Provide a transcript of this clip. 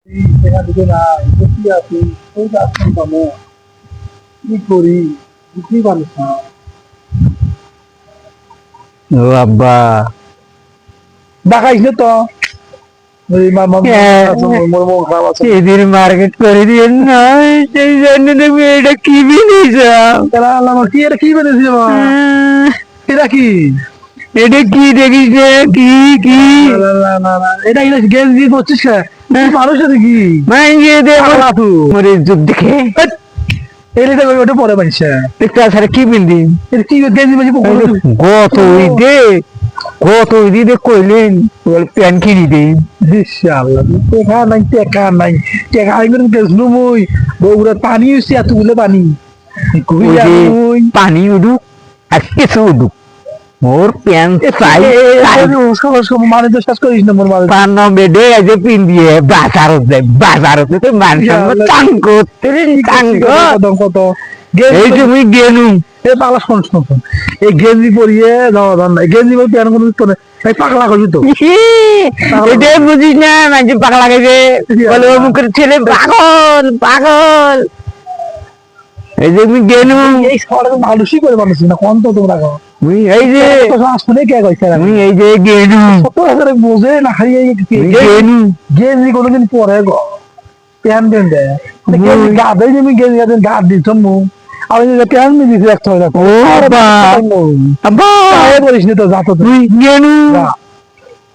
দেখা দিকে না বসে আছি ওই আসছেন কমে কি করি বুঝতেই পারিস না। ও আব্বা দেখাইস না তো ওই মামা এদের মার্কেট করে দিয়েন না, সেই জন্য তুমি এটা কি বিনিয়েছাম? কি এটা কি বেড়েছে এটা কি এটা কি দেখিস রে? কি কি এটা এটা গেঞ্জি করছিস মানুষ আছে কি মাইনে দেবো পাগলা তুই। মরে যুগ দেখে এটা ওটা পরে পাইছে একটা ছাড়া কি বিন্দি এটা কি গেঞ্জি বেশি গত ঈদে কইলেন প্যান কিনি দেই ইনশাআল্লাহ টেকা নাই টেকা আইবেন গেছলু মই বগুড়া পানি হইছে এতগুলো পানি কই ওই যে যাবই পানি উডুক আর কিছু উডুক মোর প্যান চাই মানে তো শেষ করিস না মোর মানে পান বেডে আজ পিন দিয়ে বাজারত তো মানুষ টাং করতে টাং কত এই যে মুই গেনু এ পাগলা শোন শোন শোন এই গেঞ্জি পরিয়ে যাওয়া দাম নাই গেঞ্জি পরে প্যান কোনো তো নাই পাগলা করবি তো এটাই বুঝিস না মানুষ পাগলা গেছে বলে ও মুখের ছেলে পাগল পাগল এই যে মুই গেনু এই শহরে মানুষই করে মানুষ না কোন তো তোমরা কো মুই এই যে শুনে কে কইছে মুই এই যে গেনু ছোট হাজারে বোঝে না খাই গেনু গেঞ্জি কোনোদিন পরে গো প্যান দেন দে গেঞ্জি গা দেই তুমি গেঞ্জি গা দিছ মু আমি যে প্যান মি দিছি একটা ও বাবা আব্বা বলিস না তো যাতো মুই গেনু যা